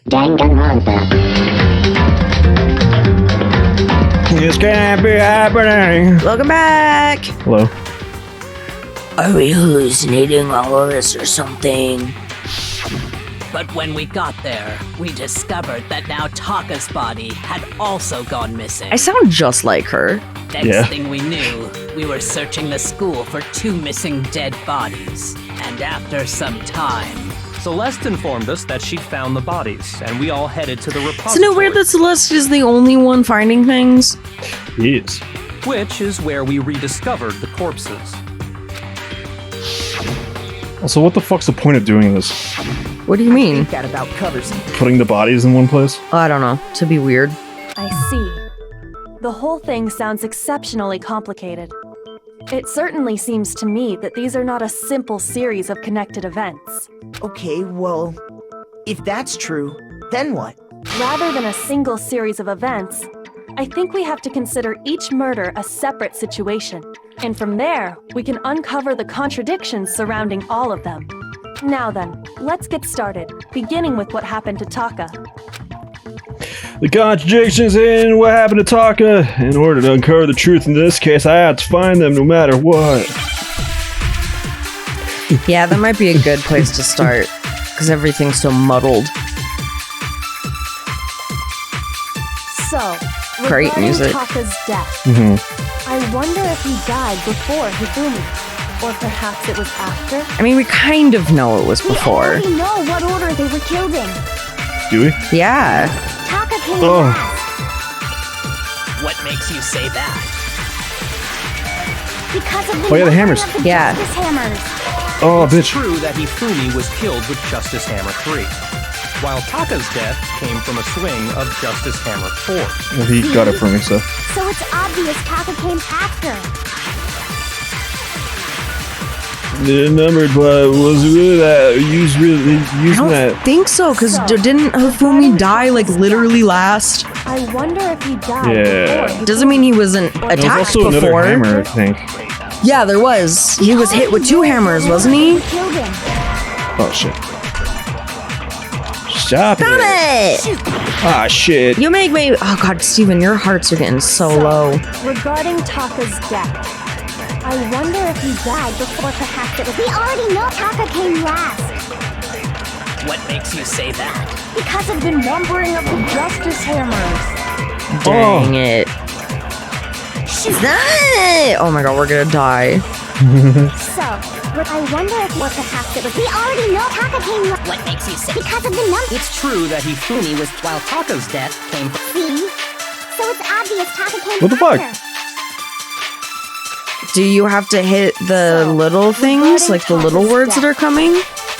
Danganronpa. This can't be happening. Welcome back. Hello. Are we hallucinating all of this or something? But when we got there, we discovered that now Taka's body had also gone missing. I sound just like her. Next thing we knew, we were searching the school for 2 missing dead bodies. And after some time... Celeste informed us that she'd found the bodies, and we all headed to the repository. Isn't it weird that Celeste is the only one finding things? He is. Which is where we rediscovered the corpses. Also, what the fuck's the point of doing this? What do you mean? That about covers it. Putting the bodies in one place? I don't know. To be weird. I see. The whole thing sounds exceptionally complicated. It certainly seems to me that these are not a simple series of connected events. Okay, well, if that's true, then what? Rather than a single series of events, I think we have to consider each murder a separate situation. And from there, we can uncover the contradictions surrounding all of them. Now then, let's get started, beginning with what happened to Taka. The contradictions in what happened to Taka. In order to uncover the truth in this case, I have to find them no matter what. Yeah, that might be a good place to start, because everything's so muddled. So, Great regarding music. Taka's death, I wonder if he died before Hifumi, or perhaps it was after? I mean, we kind of know it was before. We know what order they were killed in. Do we? Yeah. Taka came Oh. last. What makes you say that? Because of the Oh, yeah, the numbering hammers. of the Yeah. Justice hammers. Oh, It's bitch. true that Hifumi was killed with Justice Hammer 3, while Taka's death came from a swing of Justice Hammer 4. Well, he got it for me, so. So it's obvious Taka came after. The numbered blood was really that. I Using don't that. think so, because didn't Hifumi die, like, literally last? I wonder if he died Yeah. before Doesn't mean he wasn't There was attacked also another before. hammer, I think. Yeah, there was. He was hit with 2 hammers, wasn't he? Killed him. Oh, shit. Stop Got it! it! Ah, shit. You make me. Oh god, Steven, your hearts are getting so low. Regarding Taka's death, I wonder if he died before perhaps it was... We already know Taka came last. What makes you say that? Because of the numbering of the Justice hammers. Dang it. Oh my god, we're gonna die. So, I wonder if what perhaps it was... We already know Taka came last. What makes you say Because of the number. It's true that Hifumi was while Taka's death came from... See? So it's obvious Taka came What the fuck? after. Do you have to hit the little things, like the little words that are coming?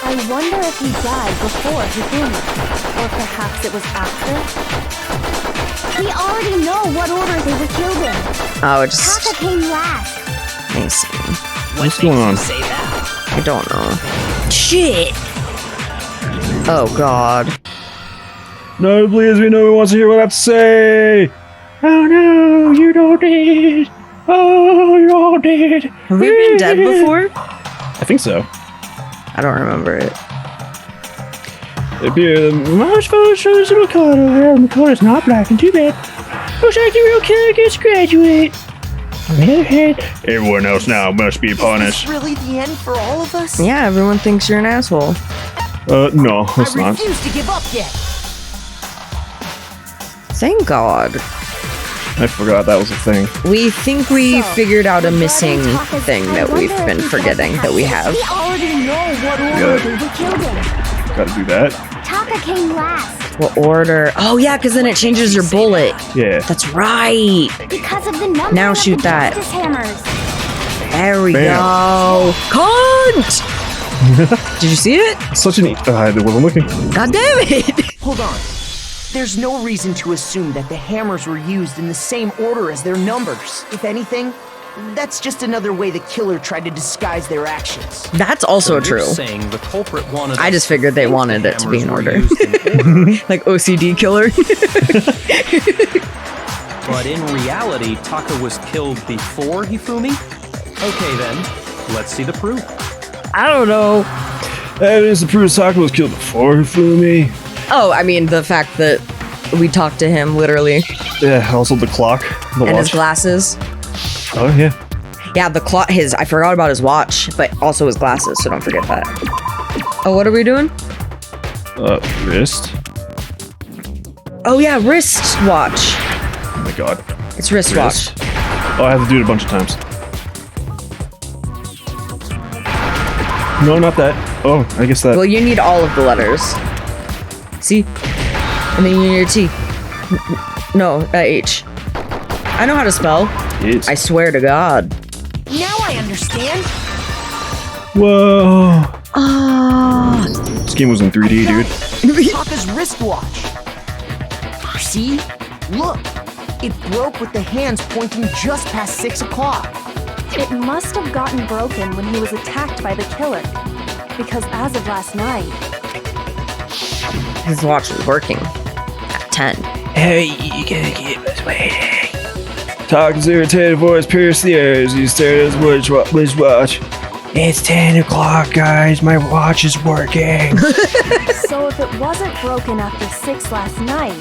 I wonder if he died before Hifumi, or perhaps it was after? We already know what order they were killed in. Oh, it just. Taka came last. Let me see. What's going on? Say that. I don't know. Shit! Oh god. No, please, we know who wants to hear what I have to say. Oh no, you don't need. Oh, you all did. Have we been dead before? I think so. I don't remember it. It'd be the most photos of Mikado here. Mikado's not black and too bad. Looks like the real killer gets to graduate. On the other hand, everyone else now must be upon Is us. this really the end for all of us? Yeah, everyone thinks you're an asshole. No, it's I not. refuse to give up yet. Thank god. I forgot that was a thing. We think we So, figured out a missing regarding Taka's- thing I that wonder we've if been he died forgetting that we have. We already know what order Yeah. they were killed in. Gotta do that. Taka came last. What order? Oh yeah, because then it changes your bullet. Yeah. That's right. Because of the number Now of shoot the that. Justice hammers. There we Bam. go. Cunt! Did you see it? Such an. I wasn't looking. God damn it! Hold on. There's no reason to assume that the hammers were used in the same order as their numbers. If anything, that's just another way the killer tried to disguise their actions. That's also So you're true. saying the culprit wanted I us just to figured they think wanted the it to be in hammers order. were used in order. Like OCD killer. But in reality, Taka was killed before Hifumi? Okay then, let's see the proof. I don't know. Evidence to prove Taka was killed before Hifumi. Oh, I mean, the fact that we talked to him, literally. Yeah, also the clock, the and watch. his glasses. Oh, yeah. Yeah, the clock, I forgot about his watch, but also his glasses, so don't forget that. Oh, what are we doing? Wrist. Oh, yeah, wrist watch. Oh my god. It's wristwatch. Oh, I have to do it a bunch of times. No, not that. Oh, I guess that. Well, you need all of the letters. C. And then you need your T. No, H. I know how to spell. Yes. I swear to God. Now I understand. Whoa. Ah. This game was in 3D, dude. Taka's wristwatch. See? Look. It broke with the hands pointing just past 6 o'clock. It must have gotten broken when he was attacked by the killer. Because as of last night... His watch was working at 10. Hey, you gotta keep us waiting. Taka's irritated voice pierced the air as he stared at his watch. It's 10 o'clock, guys. My watch is working. So if it wasn't broken after 6 last night,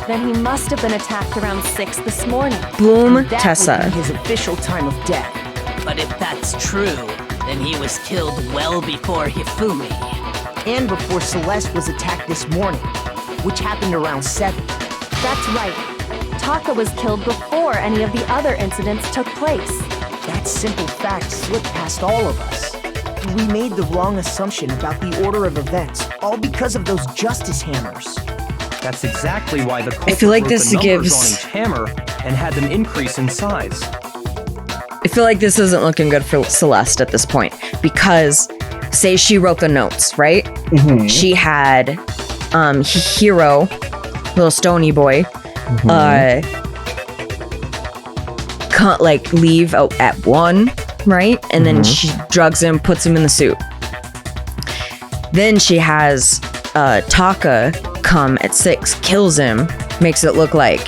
then he must have been attacked around 6 this morning. Boom, That Tessa. would be his official time of death. But if that's true, then he was killed well before Hifumi. And before Celeste was attacked this morning, which happened around 7. That's right. Taka was killed before any of the other incidents took place. That simple fact slipped past all of us. We made the wrong assumption about the order of events, all because of those justice hammers. That's exactly why the culprit feel like wrote this the numbers gives- on each hammer and had them increase in size. I feel like this isn't looking good for Celeste at this point. Because, say she wrote the notes, right? Mm-hmm. She had Hero, little stony boy, can't like leave out at 1, right? And then she drugs him, puts him in the suit. Then she has Taka come at 6, kills him, makes it look like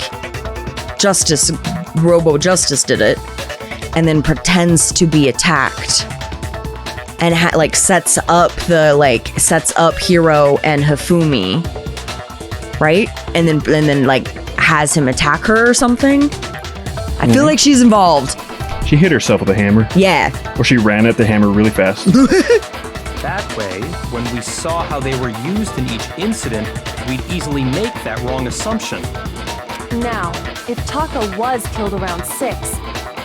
Robo Justice did it, and then pretends to be attacked. And sets up Hiro and Hifumi, right? And then like has him attack her or something. I feel like she's involved. She hit herself with a hammer. Yeah. Or she ran at the hammer really fast. That way, when we saw how they were used in each incident, we'd easily make that wrong assumption. Now, if Taka was killed around 6,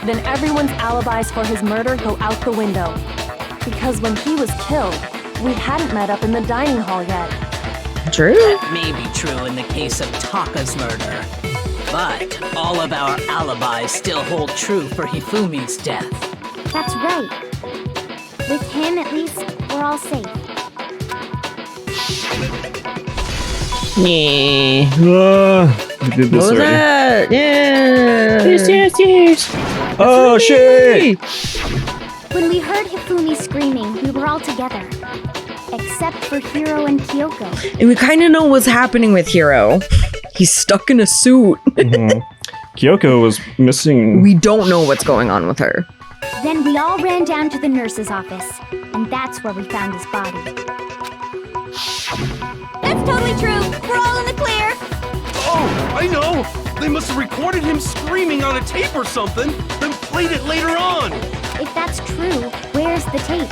then everyone's alibis for his murder go out the window. Because when he was killed, we hadn't met up in the dining hall yet. True. That may be true in the case of Taka's murder. But all of our alibis still hold true for Hifumi's death. That's right. With him, at least, we're all safe. Yeah. We did this What was already. that? Yeah. Yes. Oh, shit. When we heard Hifumi screaming, we were all together. Except for Hiro and Kyoko. And we kind of know what's happening with Hiro. He's stuck in a suit. Kyoko was missing. We don't know what's going on with her. Then we all ran down to the nurse's office, and that's where we found his body. That's totally true. We're all in the clear. Oh, I know! They must have recorded him screaming on a tape or something, then played it later on! If that's true, where's the tape?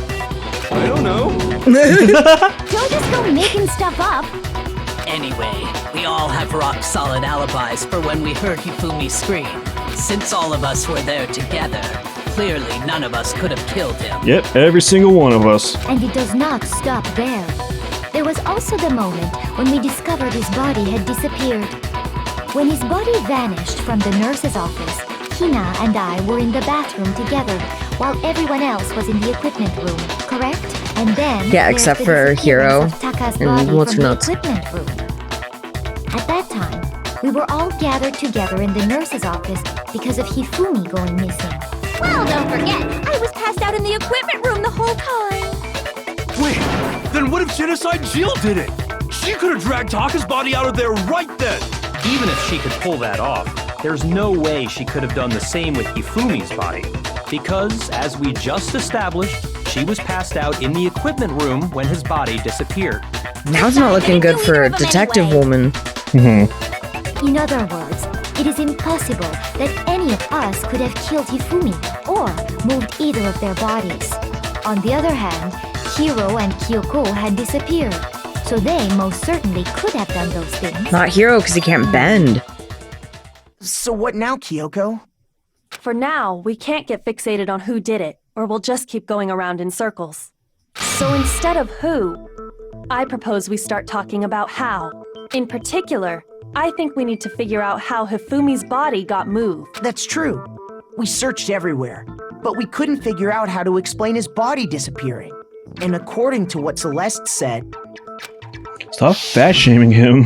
I don't know. Don't just go making stuff up. Anyway, we all have rock-solid alibis for when we heard Hifumi scream. Since all of us were there together, clearly none of us could have killed him. Yep, every single one of us. And it does not stop there. There was also the moment when we discovered his body had disappeared. When his body vanished from the nurse's office, Hina and I were in the bathroom together, while everyone else was in the equipment room, correct? And then Yeah, there's except the for Hiro disappearance of Taka's and body what's from her the notes. equipment room. At that time, we were all gathered together in the nurse's office because of Hifumi going missing. Well, don't forget, I was passed out in the equipment room the whole time. Wait, then what if Genocide Jill did it? She could have dragged Taka's body out of there right then! Even if she could pull that off, there's no way she could have done the same with Hifumi's body. Because, as we just established, She was passed out in the equipment room when his body disappeared. Now it's not looking good for a detective woman. In other words, it is impossible that any of us could have killed Hifumi or moved either of their bodies. On the other hand, Hiro and Kyoko had disappeared, so they most certainly could have done those things. Not Hiro, because he can't bend. So what now, Kyoko? For now, we can't get fixated on who did it, or we'll just keep going around in circles. So instead of who, I propose we start talking about how. In particular, I think we need to figure out how Hifumi's body got moved. That's true. We searched everywhere, but we couldn't figure out how to explain his body disappearing. And according to what Celeste said... Stop fat shaming him.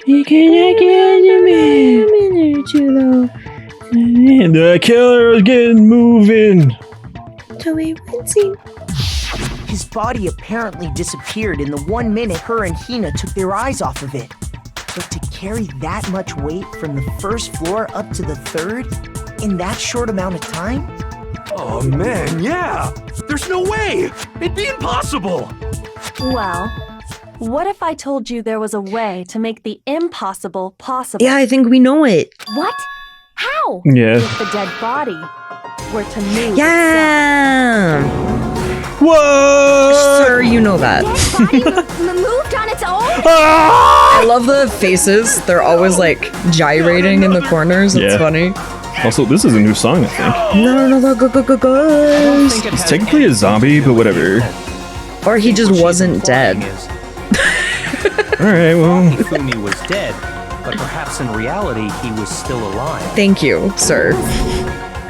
He cannot get me. The killer is getting moving. His body apparently disappeared in the 1 minute her and Hina took their eyes off of it. But to carry that much weight from the first floor up to the third in that short amount of time? Oh man, yeah! There's no way! It'd be impossible! Well, what if I told you there was a way to make the impossible possible? Yeah, I think we know it. What? How? Yeah. If the dead body were to move. Yeah. Whoa! Sir, you know that. Dead body moved on its own? I love the faces. They're always like gyrating in the corners. It's Yeah. funny. Also, this is a new song, I think. No. It's technically a zombie, but whatever. Or he just wasn't dead. Alright, well. Hifumi was dead, but perhaps in reality he was still alive. Thank you, sir.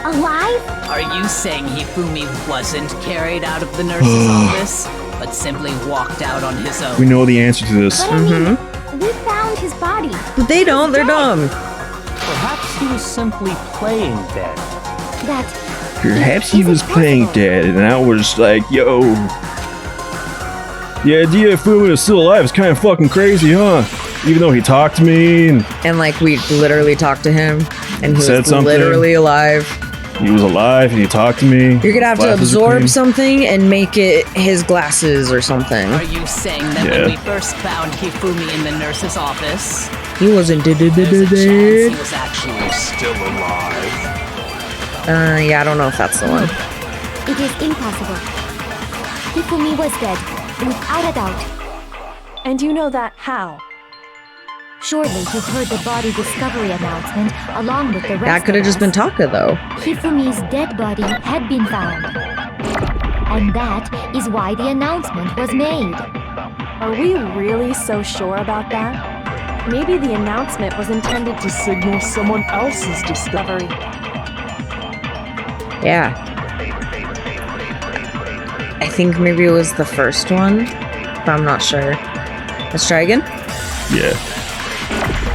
Alive? Are you saying Hifumi wasn't carried out of the nurse's office, but simply walked out on his own? We know the answer to this. But I mean, we found his body. But they don't, they're dumb. Perhaps he was simply playing dead. That Perhaps he was playing dead, and I was like, yo. The idea of Fumi was still alive is kind of fucking crazy, huh? Even though he talked to me and like we literally talked to him, and he said was something. literally alive. He was alive and he talked to me. You're gonna have to Glasses are absorb clean. something and make it his glasses or something. Are you saying that when we first found Hifumi in the nurse's office, He wasn't dead. there's a chance he was actually still alive? Yeah, I don't know if that's the one. it is impossible. Hifumi was dead, without a doubt. And you know that how? Surely you've heard the body discovery announcement along with the rest That could have of just us. been Taka, though. Hifumi's dead body had been found. And that is why the announcement was made. Are we really so sure about that? Maybe the announcement was intended to signal someone else's discovery. Yeah. I think maybe it was the first one, but I'm not sure. Let's try again. Yeah.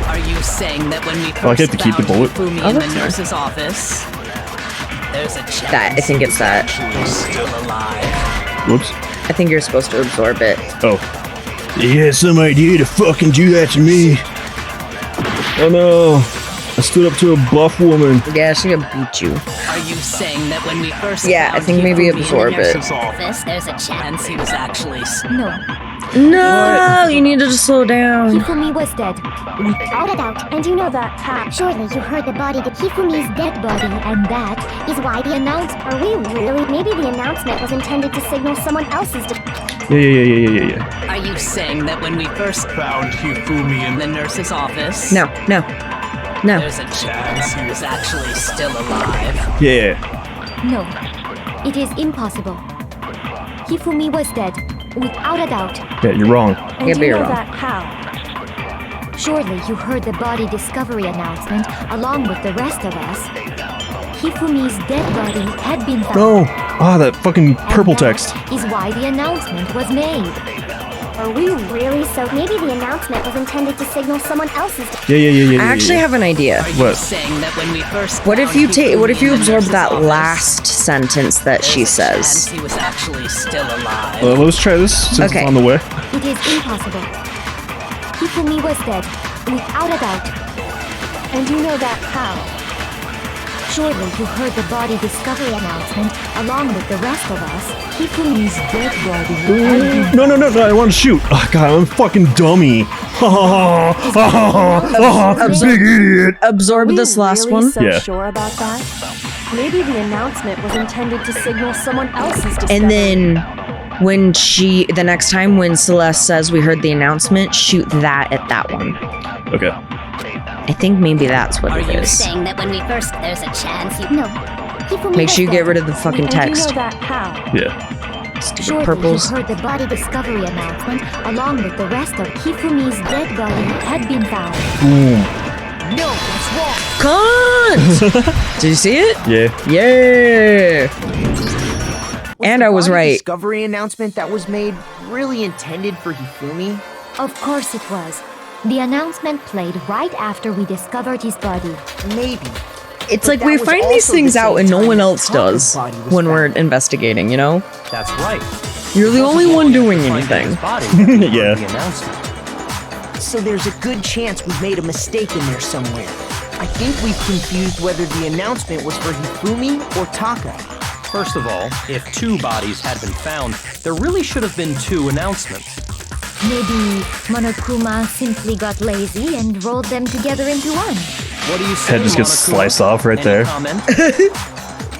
Are you saying that when we Oh, I first get to keep the found bullet. Hifumi Oh, in the that's fine. nurse's office, there's a chance That, I think it's that. he was still alive? Whoops. I think you're supposed to absorb it. Oh. He had some idea to fucking do that to me. Oh no. I stood up to a buff woman. Yeah, she could beat you. Are you saying that when we first Yeah, I found think maybe Hifumi absorb in the it. nurse's office, there's a chance he was actually No, No, you need to just slow down. Hifumi was dead, without a doubt. And you know that how? Surely you heard the body, the Hifumi's dead body, and that is why the announcement. Are we really? Maybe the announcement was intended to signal someone else's. Yeah. Are you saying that when we first found Hifumi in the nurse's office, No. there's a chance he was actually still alive? Yeah. No, it is impossible. Hifumi was dead, without a doubt. Yeah, you're wrong. And Yeah, but you you're know wrong. that how? Surely you heard the body discovery announcement along with the rest of us. Hifumi's dead body had been found. No. Ah, that fucking purple And that text. is why the announcement was made. Are we really so? Maybe the announcement was intended to signal someone else's. Yeah. I actually have an idea. Are you What? saying that when we first What if found you take? What if Hifumi you in the absorb nurse's that office, last sentence that she there's a chance says? he was actually still alive? Let's try this since Okay. it's on the way. It is impossible. Hifumi was dead, without a doubt. And you know that how? Surely you heard the body discovery announcement along with the rest of us. Hifumi's dead body. No, I want to shoot. Oh, God, I'm a fucking dummy. Big idiot. Absorb this last really one. So sure about that? Maybe the announcement was intended to signal someone else's discovery. And then when the next time when Celeste says we heard the announcement, shoot that at that one. Okay. I think maybe that's what Are it you is. saying that when we first there's a chance you No. Hifumi Make sure you has get rid died. of the fucking And you text. know that how? Yeah. Stupid Surely purples. you heard the body discovery announcement along with the rest of Hifumi's dead body had been found. No, that's wrong. Cunt! Did you see it? Yeah. Yeah. And the I was body right. Discovery announcement that was made really intended for Hifumi? Of course it was. The announcement played right after we discovered his body. Maybe. It's But like that we was find also these the things same out and no time one that else Taka's does body was when we're found. investigating, you know? That's right. You're the only one doing Finding his anything. body that we heard Yeah. the announcement. So there's a good chance we've made a mistake in there somewhere. I think we've confused whether the announcement was for Hifumi or Taka. First of all, if 2 bodies had been found, there really should have been 2 announcements. Maybe Monokuma simply got lazy and rolled them together into one. What do you say, Head just gets Monokuma? sliced off right Any there. comment?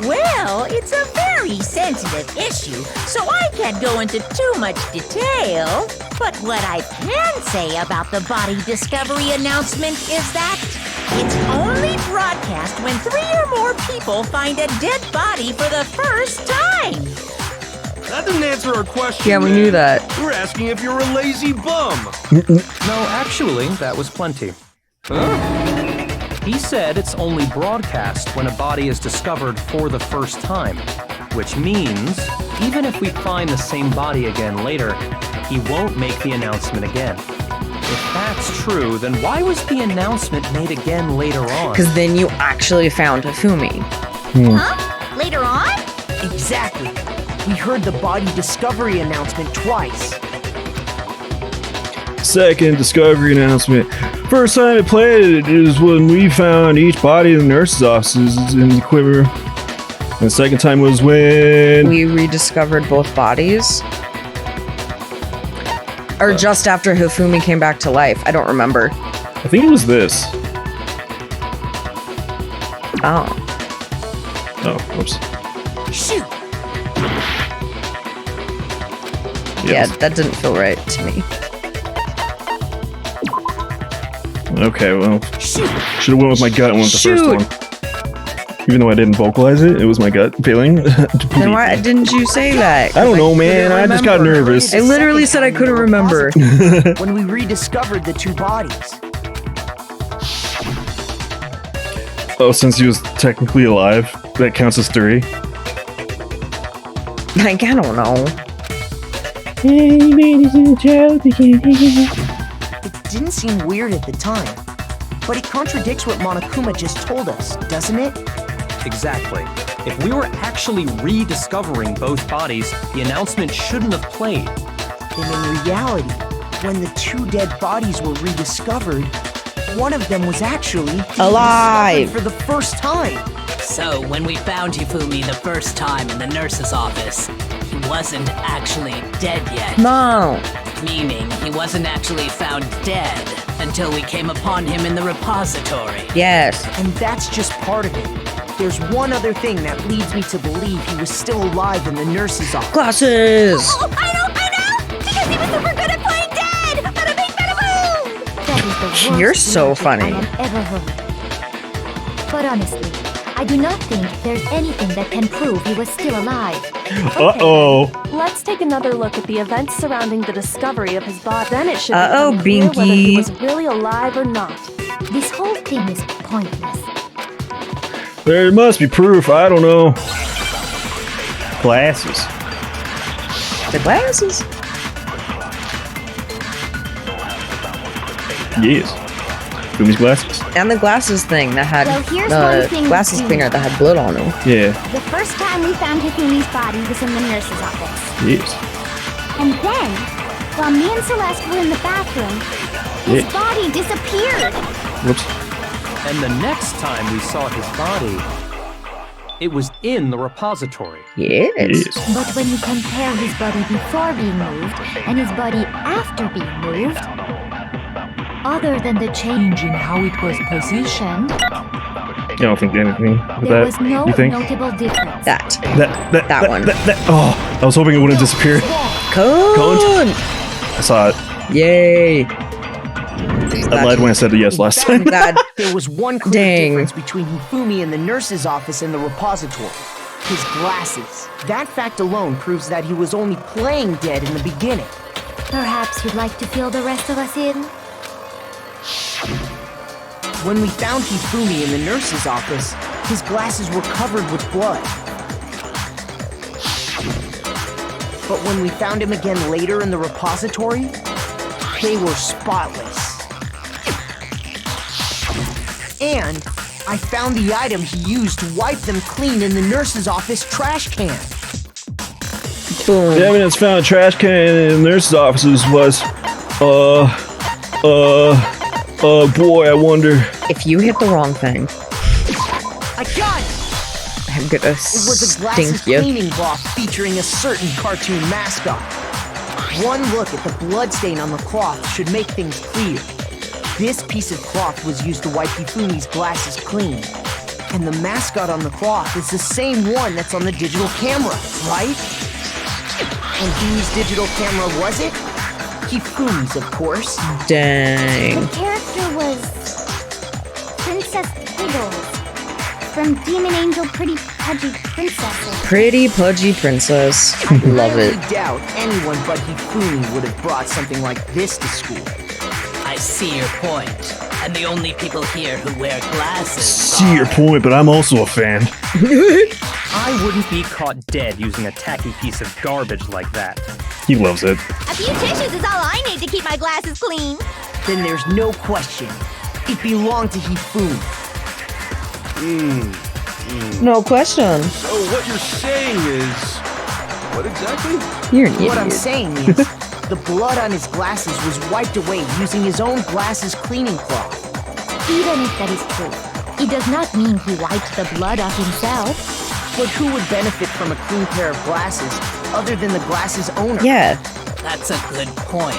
Well, it's a very sensitive issue, so I can't go into too much detail. But what I can say about the body discovery announcement is that it's only broadcast when 3 or more people find a dead body for the first time. That didn't answer our question. Yeah, we knew that. We're asking if you're a lazy bum. No, actually, that was plenty. He said it's only broadcast when a body is discovered for the first time, which means even if we find the same body again later, he won't make the announcement again. If that's true, then why was the announcement made again later on? Because then you actually found Hifumi. Huh? Later on? Exactly. We heard the body discovery announcement twice. Second discovery announcement. First time it played is when we found each body in the nurse's offices in the equipment room. And the second time was when... We rediscovered both bodies. Or just after Hifumi came back to life. I don't remember. I think it was this. Oh. Oh, whoops. Shoot! Yeah, that didn't feel right to me. Okay, well, should have went with my gut and went with the first one. Even though I didn't vocalize it, it was my gut feeling. Then why didn't you say that? I don't know, man. I just got nervous. I literally said I couldn't remember. When we rediscovered the 2 bodies. Oh, since he was technically alive, that counts as 3. Like, I don't know. It didn't seem weird at the time, but it contradicts what Monokuma just told us, doesn't it? Exactly. If we were actually rediscovering both bodies, the announcement shouldn't have played. Then in reality, when the 2 dead bodies were rediscovered, one of them was actually alive for the first time. So, when we found Hifumi the first time in the nurse's office, he wasn't actually dead yet. No. Meaning, he wasn't actually found dead until we came upon him in the repository. Yes. And that's just part of it. There's one other thing that leads me to believe he was still alive in the nurse's office. Glasses! Oh, I know! Because he was super good at playing dead! Bada bing, bada boom! That is the worst You're so logic funny. I have ever heard. But honestly, I do not think there's anything that can prove he was still alive. Uh-oh. Let's take another look at the events surrounding the discovery of his body. Then it should Uh-oh, become clear whether he Binky. was really alive or not. This whole thing is pointless. There must be proof. I don't know. Glasses. The glasses? Yes. Fumi's glasses. And the glasses thing that had Well, here's one thing glasses we thing do. that had blood on them. Yeah. The first time we found Hifumi's body was in the nurse's office. Yes. And then, while me and Celeste were in the bathroom, his Yeah. body disappeared. Whoops. And the next time we saw his body, It was in the repository. Yes. But when you compare his body before being moved and his body after being moved, other than the change in how it was positioned, I don't think anything with there that. was no You think? notable difference. That one. Oh, I was hoping it wouldn't disappear. Cone! I saw it. Yay. I lied when I said yes last time. There was one clear difference between Hifumi in the nurse's office and the repository. His glasses. That fact alone proves that he was only playing dead in the beginning. Perhaps you'd like to fill the rest of us in? When we found Hifumi in the nurse's office, his glasses were covered with blood. But when we found him again later in the repository, they were spotless. And I found the item he used to wipe them clean in the nurse's office trash can. Boom. The evidence found in a trash can in the nurse's offices was, boy, I wonder. If you hit the wrong thing, I got it! I'm gonna It was a glasses stink you. cleaning cloth featuring a certain cartoon mascot. One look at the bloodstain on the cloth should make things clear. This piece of cloth was used to wipe Hifumi's glasses clean. And the mascot on the cloth is the same one that's on the digital camera, right? And whose digital camera was it? Hifumi's, of course. Dang. The character was Princess Piggles from Demon Angel Pretty Pudgy Princess. Pretty pudgy princess. Love it. I doubt anyone but Hifumi would have brought something like this to school. I see your point. And the only people here who wear glasses See your point, but I'm also a fan. I wouldn't be caught dead using a tacky piece of garbage like that. He loves it. A few tissues is all I need to keep my glasses clean. Then there's no question. It belonged to Hifumi. No question. So what you're saying is... What exactly? You're an idiot. What I'm saying is, the blood on his glasses was wiped away using his own glasses cleaning cloth. Even if that is true, it does not mean he wiped the blood off himself. But who would benefit from a clean pair of glasses other than the glasses owner? Yeah. That's a good point.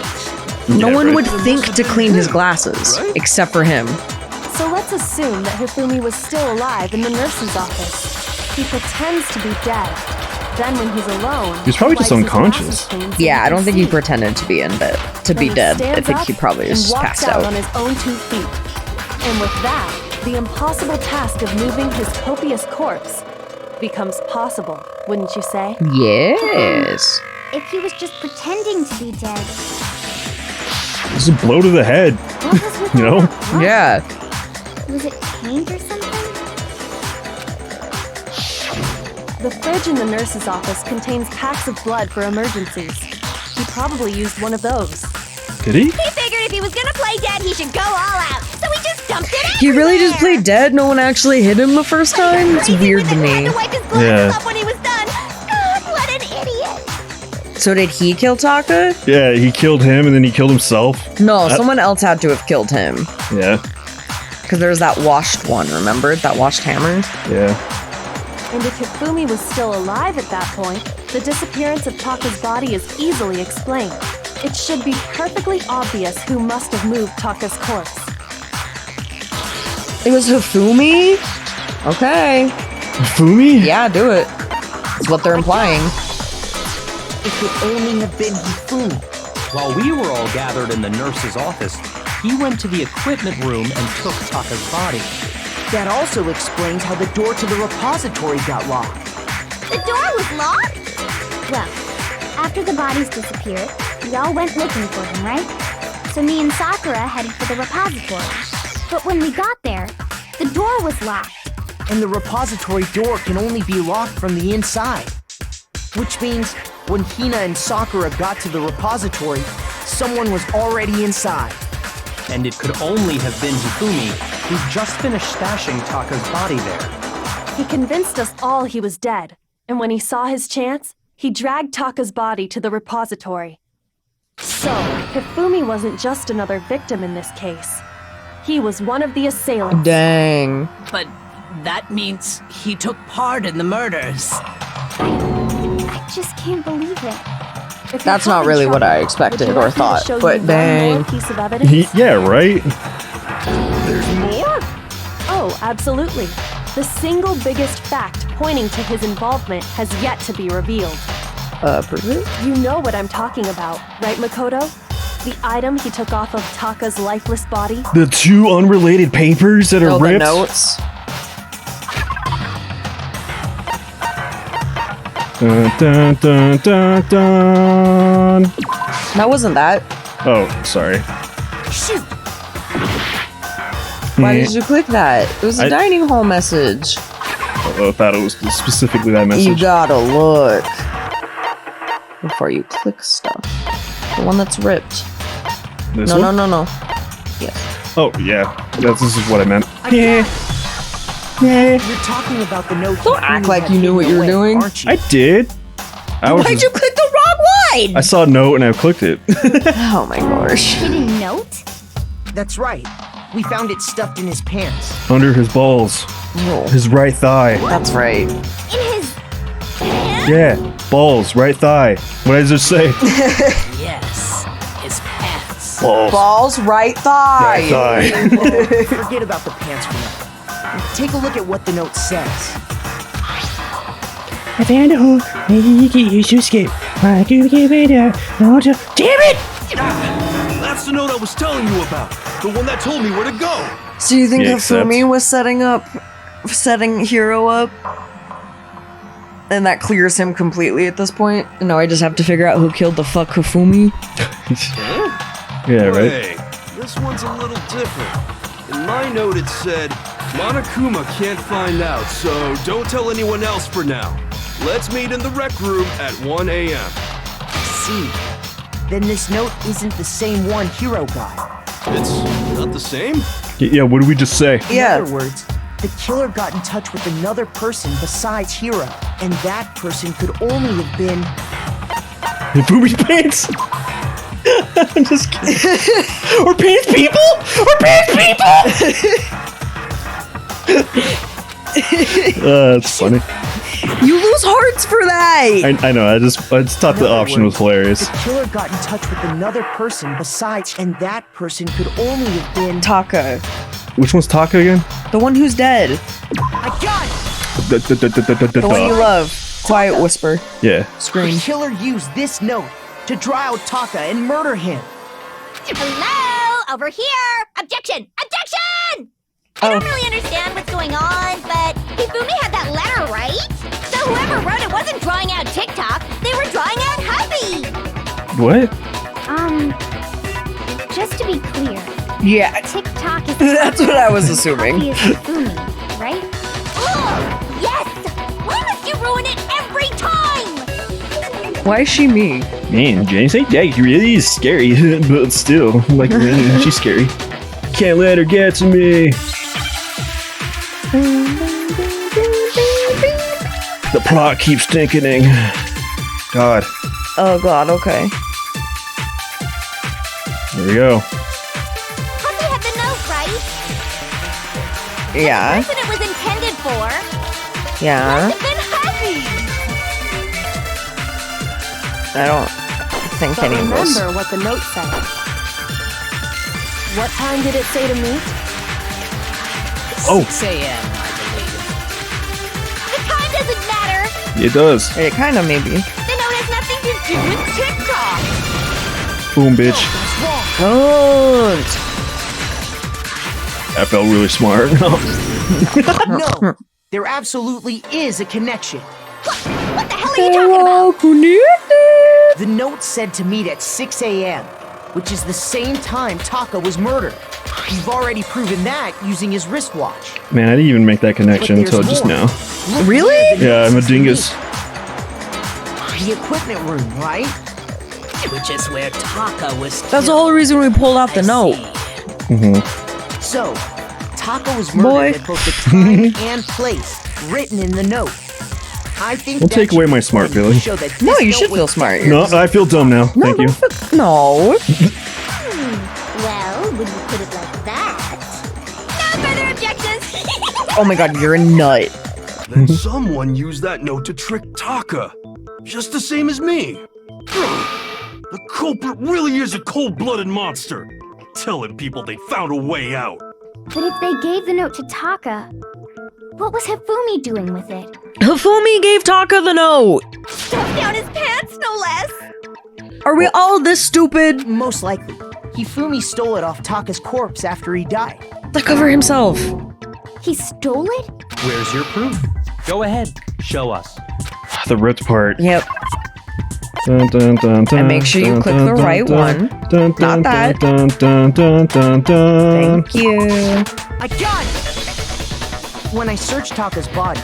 No Yeah, one right. would think to clean his glasses, Right? except for him. So let's assume that Hifumi was still alive in the nurse's office. He pretends to be dead. Then when he's alone, He's probably just wipes his unconscious. glasses clean so Yeah, I don't can think he see. pretended to be in bed, to Then be he dead. I stands think up he probably and just walks passed out out. on his own 2 feet. And with that, the impossible task of moving his copious corpse becomes possible, wouldn't you say? Yes. If he was just pretending to be dead, This is a blow to the head. what was with You all know? that blood? Yeah. Was it paint or something? The fridge in the nurse's office contains packs of blood for emergencies. He probably used one of those. Did he? He figured if he was gonna play dead, he should go all out. So he just dumped it He really just everywhere. played dead? No one actually hit him the first time? It's Crazy weird with to the me. To wipe his glasses Yeah. off when he was done. God, what an idiot. So did he kill Taka? Yeah, he killed him and then he killed himself. No, someone else had to have killed him. Yeah. Because there's that washed one, remember? That washed hammer? Yeah. And if Hifumi was still alive at that point, the disappearance of Taka's body is easily explained. It should be perfectly obvious who must have moved Taka's corpse. It was Hifumi? Okay. Fumi? Yeah, do it. That's what they're implying. It could only have been Hifumi. While we were all gathered in the nurse's office, he went to the equipment room and took Taka's body. That also explains how the door to the repository got locked. The door was locked? Well, after the bodies disappeared, we all went looking for them, right? So me and Sakura headed for the repository. But when we got there, the door was locked. And the repository door can only be locked from the inside. Which means when Hina and Sakura got to the repository, someone was already inside. And it could only have been Hifumi, who just finished stashing Taka's body there. He convinced us all he was dead, and when he saw his chance, he dragged Taka's body to the repository. So, Hifumi wasn't just another victim in this case. He was one of the assailants. Dang. But that means he took part in the murders. I just can't believe it. If you're That's not having really what I trouble, expected would you or like me to thought, show you but one dang. more piece of evidence? Yeah, right? There's more? Oh, absolutely. The single biggest fact pointing to his involvement has yet to be revealed. Prove it? You know what I'm talking about, right, Makoto? The item he took off of Taka's lifeless body? The 2 unrelated papers that are Oh, the ripped? notes. Dun, dun, dun, dun, dun. That wasn't that. Oh, sorry. Shoot! Why did you click that? It was a dining hall message. I thought it was specifically that message. You gotta look before you click stuff. The one that's ripped. This No, one? no. Yes. Oh, yeah. This is what I meant. Yeah. You're talking about the note. Don't act like you knew what you were doing. Aren't you? I did. I was Why'd you click the wrong one? I saw a note and I clicked it. Oh my gosh. Hidden note? That's right. We found it stuffed in his pants. Under his balls. Oh, His right thigh. that's right. In his pants? Yeah. Balls, right thigh. What does it say? Yes, his pants. Balls. Balls, right thigh. Right thigh. Forget about the pants for now. Take a look at what the note says. I found a hole. Maybe you can use to escape. I can give it a damn it! That's the note I was telling you about. The one that told me where to go. So you think Yeah, Hifumi was setting Hiro up? And that clears him completely at this point? And now I just have to figure out who killed the fuck Hifumi? Yeah, right? Hey, this one's a little different. In my note it said, Monokuma can't find out, so don't tell anyone else for now. Let's meet in the rec room at 1 a.m. See. Then this note isn't the same one Hiro got. It's not the same? Yeah, what did we just say? In other words, the killer got in touch with another person besides Hiro, and that person could only have been... Hifumi's pants! I'm just kidding. Or pants people! Or pants people! That's funny. You lose hearts for that! I know, I just thought the option was hilarious. The killer got in touch with another person besides, and that person could only have been... Taka. Which one's Taka again? The one who's dead. I got it! The one you love. Quiet whisper. Yeah. Scream. The killer used this note to draw out Taka and murder him. Hello? Over here! Objection! Objection! I don't really understand what's going on, but Hifumi had that letter, right? So whoever wrote it wasn't drawing out TikTok, they were drawing out Hubby! What? Just to be clear, Yeah. TikTok is That's what I was assuming. Copy is Hifumi, right? Oh, yes! Why must you ruin it every time? Why is she me? Man, James, that really is scary, but still, like, she's scary. Can't let her get to me. The plot keeps thickening. God. Oh god, okay. There we go. Hubby had the note, right? Yeah. The person it was intended for Yeah. must have been Hubby! I don't think But any of this. remember what the note said. What time did it say to meet? Oh. 6 a.m., I believe. The time doesn't matter! It does. It kind of maybe. The note has nothing to do with TikTok! Boom, bitch. Don't. That felt really smart. No, there absolutely is a connection. What the hell are you talking about? The note said to meet at 6 a.m., which is the same time Taka was murdered. You've already proven that using his wristwatch. Man, I didn't even make that connection But there's until just more. now. Look Really? where the Yeah, note I'm a says to dingus. meet. The equipment room, right? Which is where Taka was That's the whole reason we pulled out the note. So, Taka was Boy. murdered at both the time and place written in the note. I think Don't that take away should my be smart plenty to feeling. show that No, this you note should was feel smart. No, I feel dumb now. Thank you. No. Well, when you put it like that... Number further objections? Oh my god, you're a nut. Then someone used that note to trick Taka. Just the same as me. The culprit really is a cold-blooded monster. Telling people they found a way out. But if they gave the note to Taka, what was Hifumi doing with it? Hifumi gave Taka the note. Stuffed down his pants, no less. Are we all this stupid? Most likely. Hifumi stole it off Taka's corpse after he died. To cover himself. He stole it? Where's your proof? Go ahead, show us. The ripped part. Yep. Dun, dun, dun, dun, And make sure you dun, click dun, the dun, right dun, one. dun, dun, Not that. Dun, dun, dun, dun, dun. Thank you. I got it! When I searched Taka's body,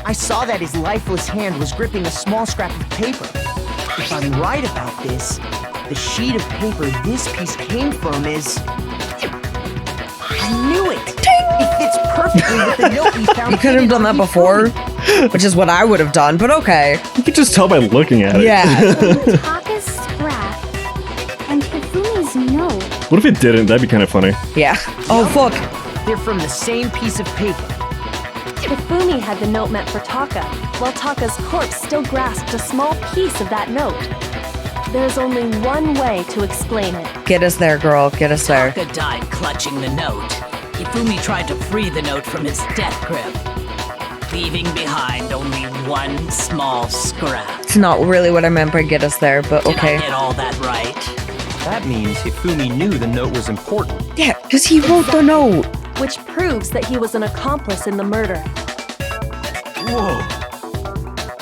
I saw that his lifeless hand was gripping a small scrap of paper. If I'm right about this, the sheet of paper this piece came from is... I knew it! It fits perfectly with the note we found. You could have done that before, which is what I would have done, but okay. You could just tell by looking at it. Yeah. Taka's scrap and Hifumi's note. What if it didn't? That'd be kind of funny. Yeah. Oh, fuck. They're from the same piece of paper. Hifumi had the note meant for Taka, while Taka's corpse still grasped a small piece of that note. There's only one way to explain it. Get us there, girl. Get us there. Taka died clutching the note. Hifumi tried to free the note from his death grip, leaving behind only one small scrap. It's not really what I meant by get us there, but Did okay. I get all that right? That means Hifumi knew the note was important. Yeah, because he wrote the note. Which proves that he was an accomplice in the murder. Whoa.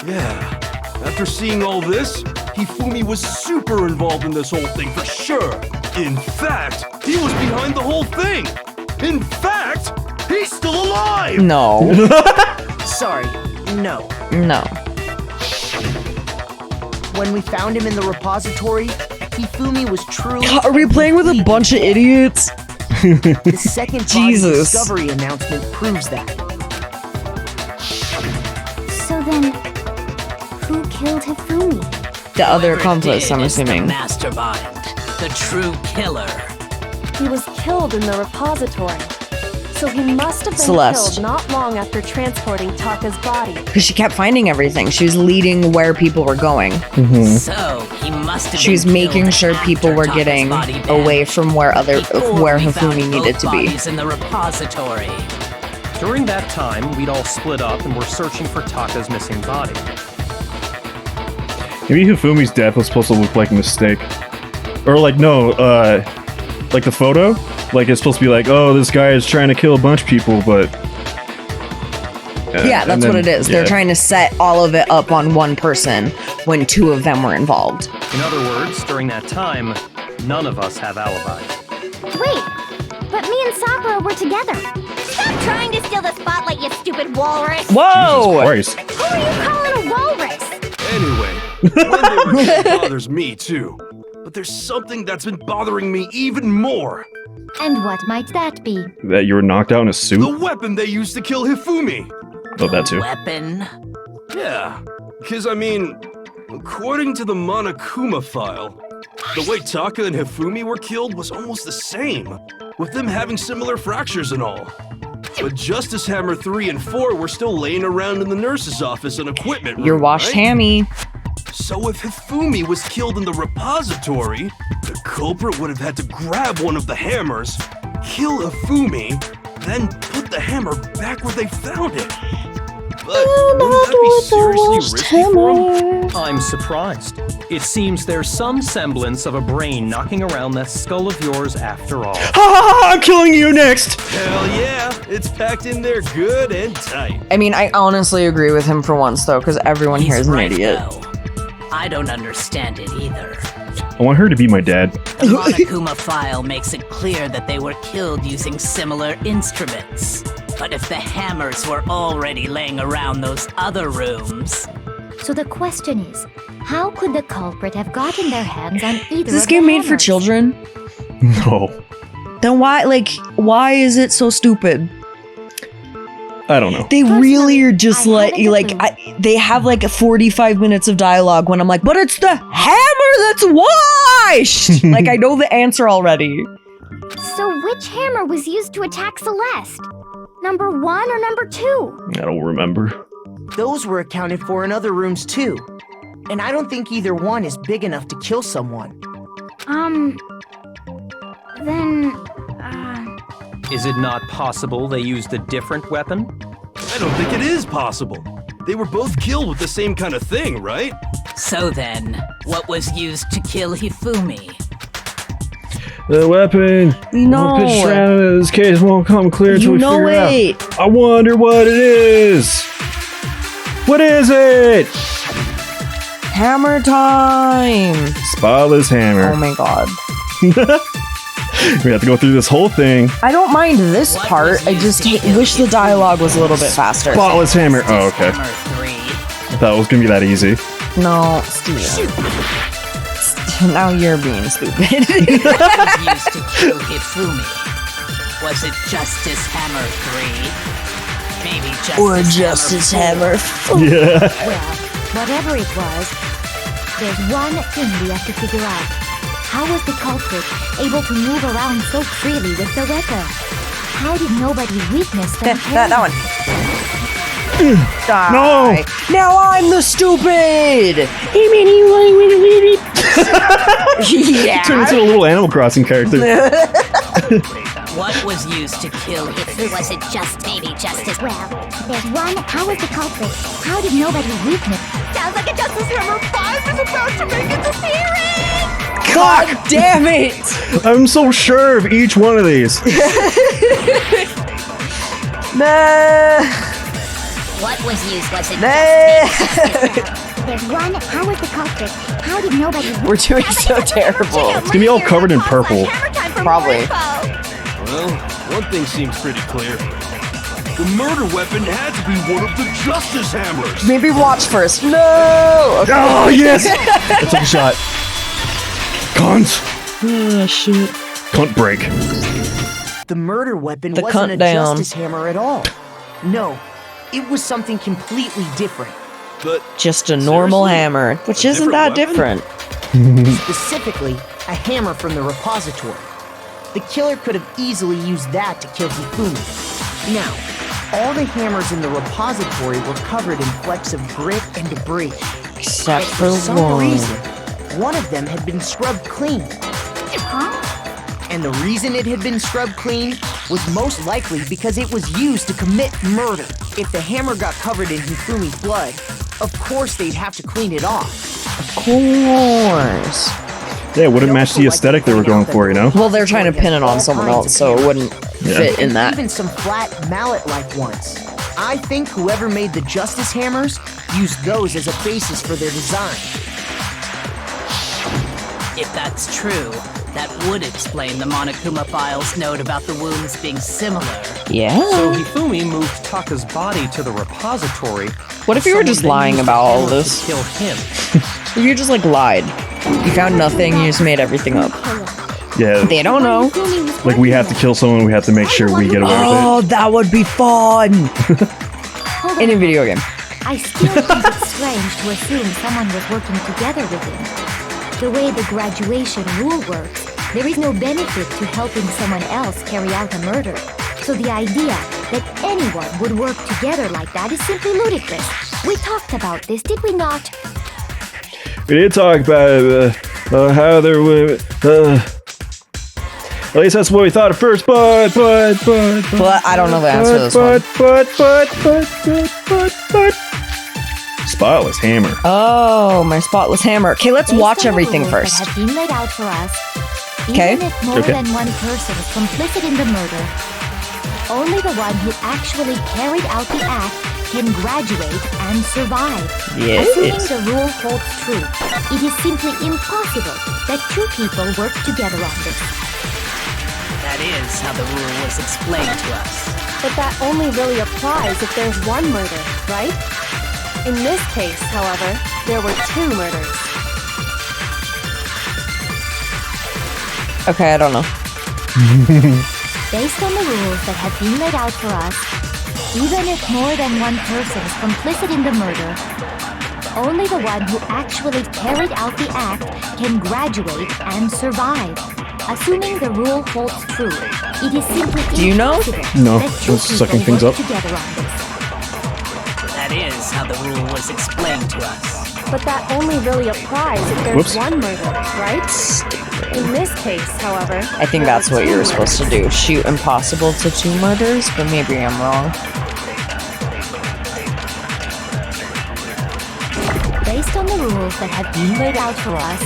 Yeah. After seeing all this, Hifumi was super involved in this whole thing for sure. In fact, he was behind the whole thing. In fact, he's still alive! No. Sorry, no. No. When we found him in the repository, Hifumi was truly... Are we playing with a bunch of idiots? The second body Jesus. discovery announcement proves that. So then, who killed Hifumi? The other Whoever accomplice, did I'm is the assuming. mastermind, the true killer. He was killed in the repository. So he must have been Celeste. killed not long after transporting Taka's body. Because she kept finding everything. She was leading where people were going. So he must have She was been making killed sure people after were Taka's getting body vanished. away from where Before we found Hifumi needed both to be. bodies in the repository. During that time, we'd all split up and were searching for Taka's missing body. Maybe Hifumi's death was supposed to look like a mistake. Or like, no, like the photo? Like it's supposed to be like, oh, this guy is trying to kill a bunch of people, but... Yeah, that's what it is. They're trying to set all of it up on one person when two of them were involved. In other words, during that time, none of us have alibis. Wait, but me and Sakura were together. Stop trying to steal the spotlight, you stupid walrus. Whoa! Jesus Christ. Who are you calling a walrus? Anyway, one thing bothers me too. But there's something that's been bothering me even more. And what might that be? That you were knocked out in a suit? The weapon they used to kill Hifumi. Oh, that too. Weapon? Yeah, because I mean, according to the Monokuma file, the way Taka and Hifumi were killed was almost the same, with them having similar fractures and all. But Justice Hammer 3 and 4 were still laying around in the nurse's office and equipment room, Your washed right? hammy. So if Hifumi was killed in the repository, the culprit would have had to grab one of the hammers, kill Hifumi, then put the hammer back where they found it. But wouldn't that be seriously risky for him? I'm surprised. It seems there's some semblance of a brain knocking around that skull of yours after all. Ha ha ha! I'm killing you next! Hell yeah, it's packed in there good and tight. I mean, I honestly agree with him for once, though, because everyone here is an right, idiot. though. I don't understand it either. I want her to be my dad. The Monokuma file makes it clear that they were killed using similar instruments. But if the hammers were already laying around those other rooms... So the question is, how could the culprit have gotten their hands on either Is this of game the made for hammers? children? No. Then why is it so stupid? I don't know. They really are just I haven't a clue. they have like 45 minutes of dialogue when I'm like, but it's the hammer that's washed! Like, I know the answer already. So which hammer was used to attack Celeste? Number 1 or number 2? I don't remember. Those were accounted for in other rooms too. And I don't think either one is big enough to kill someone. Then, Is it not possible they used a different weapon? I don't think it is possible. They were both killed with the same kind of thing, right? So then, what was used to kill Hifumi? The weapon. No. Pitch around in this case won't come clear until we figure it. out. I wonder what it is. What is it? Hammer time. Spotless hammer. Oh my god. We have to go through this whole thing. I don't mind this part. I just wish the dialogue was a little bit faster. Spotless hammer. Oh, okay. Hammer 3. I thought it was gonna be that easy. No, Steven. Now you're being stupid. What was used to kill Hifumi? Was it Justice Hammer 3? Maybe Justice Hammer. Yeah. well, whatever it was, there's one thing we have to figure out. How was the culprit able to move around so freely with the weapon? How did nobody witness them? that one. Die. No. Now I'm the stupid. Yeah. Turn into a little Animal Crossing character. What was used to kill Hifumi? Was it just maybe Justice? Well, there's one. How was the culprit? How did nobody witness? Sounds like a Justice Hammer 5 is about to make its appearance! God damn it! I'm so sure of each one of these. Nah. What was used? Was it There's one. How was the culprit? How did nobody witness? We're doing so terrible. It's gonna be all covered in purple. Probably. Well, one thing seems pretty clear. The murder weapon had to be one of the Justice Hammers. Maybe watch first. No. Okay. Oh yes! I took a shot. Cunt. Oh shit. Cunt break. The murder weapon The wasn't cunt a down. justice hammer at all. No, it was something completely different. But Just a normal Seriously? hammer, which A isn't that different different. Specifically, a hammer from the repository. The killer could have easily used that to kill Hifumi. Now, all the hammers in the repository were covered in flecks of grit and debris. Except But for some one. reason, one of them had been scrubbed clean. And the reason it had been scrubbed clean was most likely because it was used to commit murder. If the hammer got covered in Hifumi's blood, of course they'd have to clean it off. Of course. Yeah, it wouldn't match the aesthetic they were going for, you know? Well, they're trying to pin it on someone else, so it wouldn't fit in that. Even some flat mallet-like ones. I think whoever made the Justice Hammers used those as a basis for their design. If that's true, that would explain the Monokuma file's note about the wounds being similar. Yeah. So Hifumi moved Taka's body to the repository. What if you were just Someone then lying used about the all hammer this? to kill him. If you just like lied. You found nothing, you just made everything up. Yeah. They don't know. Like, we have to kill someone, we have to make sure we get away with Oh, that would be fun! In a video game. I still think it's strange to assume someone was working together with him. The way the graduation rule works, there is no benefit to helping someone else carry out a murder. So the idea that anyone would work together like that is simply ludicrous. We talked about this, did we not? it. We did talk about how there were... at least that's what we thought at first, but... But I don't know the answer to this one. but... Spotless hammer. Oh, my spotless hammer. Okay, let's Based watch on the everything rules first. that have been laid out for us, Okay. even if more Okay. than one person is complicit in the murder, only the one who actually carried out the act can graduate and survive. Yes. Assuming the rule holds true, it is simply impossible that two people work together on this. That is how the rule was explained to us. But that only really applies if there's one murder, right? In this case, however, there were two murders. Okay, I don't know. Based on the rules that have been laid out for us, even if more than one person is complicit in the murder, only the one who actually carried out the act can graduate and survive. Assuming the rule holds true, It is simply Do you know? impossible No, that two just sucking people things work up. together on this. That is how the rule was explained to us. But that only really applies if there's Whoops. one murder, right? In this case, however, I think that's what you were supposed to do. Shoot impossible to 2 murders, but maybe I'm wrong. Based on the rules that have been laid out for us,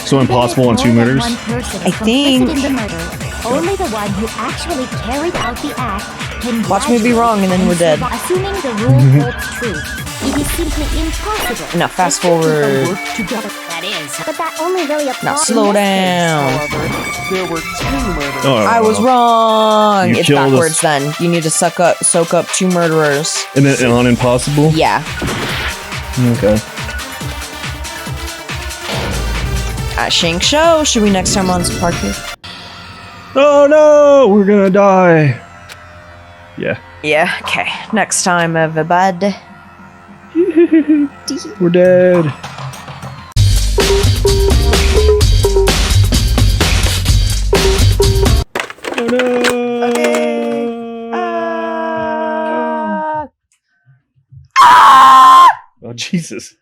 So impossible on 2 more than murders? one person I is think- complicit in the murder, only the one who actually carried out the act can Watch me be graduate wrong and then we're dead. survive. Assuming the rule holds true, it is simply impossible. Now that fast two people forward. work together. That is. But that only really applies. Now slow down. There were 2 murders. Oh, I was wrong. You It's killed us. backwards then. You need to soak up 2 murderers. And then on impossible? Yeah. Okay. At Shank Show, should we next time on SUBPARCADE? Oh no, we're gonna die. Yeah. Yeah, okay. Next time, everybody. We're dead. Oh no. Oh Jesus.